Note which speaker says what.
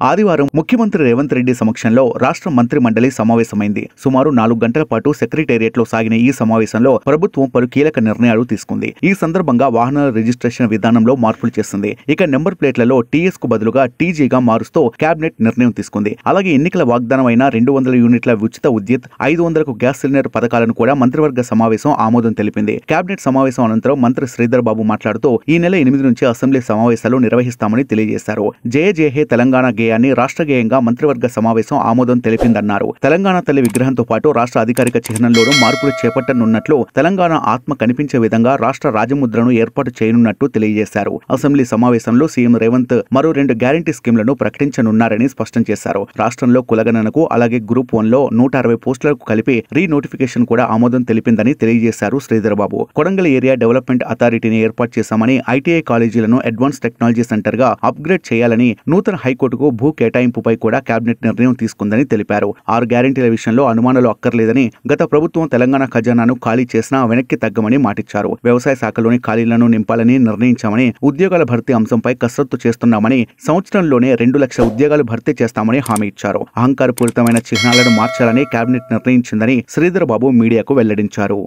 Speaker 1: ఆదివారం ముఖ్యమంత్రి రేవంత్ రెడ్డి సమక్షంలో రాష్ట్ర మంత్రి మండలి సమావేశమైంది. సుమారు 4 గంటల పాటు సెక్రటేరియట్ లో సాగిన ఈ సమావేశంలో ప్రభుత్వం పలు కీలక నిర్ణయాలు తీసుకుంది. ఈ సందర్భంగా వాహనాల రిజిస్ట్రేషన్ విధానంలో మార్పులు చేసింది. ఇక నెంబర్ ప్లేట్లలో టీఎస్ కు బదులుగా టీజీగా మారుస్తూ కేబినెట్ నిర్ణయం తీసుకుంది. అలాగే ఎన్నికల వాగ్దానం అయిన 200 యూనిట్ల ఉచిత విద్యుత్, 500కు గ్యాస్ సిలిండర్ పథకాలను కూడా మంత్రివర్గ సమావేశం ఆమోదం తెలిపింది. కేబినెట్ సమావేశం అనంతరం మంత్రి శ్రీధర్ బాబు మాట్లాడుతూ ఈ నెల 8 నుంచి అసెంబ్లీ సమావేశాలు నిర్వహిస్తామని తెలియజేశారు. జయ జయ హే తెలంగాణ గేయాన్ని రాష్ట్ర గేయంగా మంత్రివర్గ సమావేశం ఆమోదం తెలిపిందన్నారు. తెలంగాణ తల్లి విగ్రహంతో పాటు రాష్ట్ర అధికారిక చిహ్నంలోనూ మార్పులు చేపట్టనున్నట్లు, తెలంగాణ ఆత్మ కనిపించే విధంగా రాష్ట్ర రాజముద్రను ఏర్పాటు చేయనున్నట్టు తెలియజేశారు. అసెంబ్లీ సమావేశంలో సీఎం రేవంత్ మరో 2 గ్యారంటీ స్కీమ్లను ప్రకటించనున్నారని స్పష్టం చేశారు. రాష్ట్రంలో కులగణనకు అలాగే గ్రూప్ 1లో 160 పోస్టులకు కలిపి రీనోటిఫికేషన్ కూడా ఆమోదం తెలిపిందని తెలియజేశారు శ్రీధర్ బాబు. కొడంగల్ ఏరియా డెవలప్మెంట్ అథారిటీని ఏర్పాటు చేశామని, ఐటీఐ కాలేజీలను అడ్వాన్స్ టెక్నాలజీ సెంటర్ గా అప్గ్రేడ్ చేయాలని, నూతన హైకోర్టుకు భూ కేటాయింపుపై కూడా కేబినెట్ నిర్ణయం తీసుకుందని తెలిపారు. 6 గ్యారంటీల విషయంలో అనుమానాలు అక్కర్లేదని, గత ప్రభుత్వం తెలంగాణ ఖజానాను ఖాళీ చేసినా వెనక్కి తగ్గమని మాటిచ్చారు. వ్యవసాయ శాఖలోని ఖాళీలను నింపాలని నిర్ణయించామని, ఉద్యోగాల భర్తీ అంశంపై కసరత్తు చేస్తున్నామని, సంవత్సరంలోనే 2 లక్షల ఉద్యోగాలు భర్తీ చేస్తామని హామీ ఇచ్చారు. అహంకారపూరితమైన చిహ్నాలను మార్చాలని కేబినెట్ నిర్ణయించిందని శ్రీధర్ బాబు మీడియాకు వెల్లడించారు.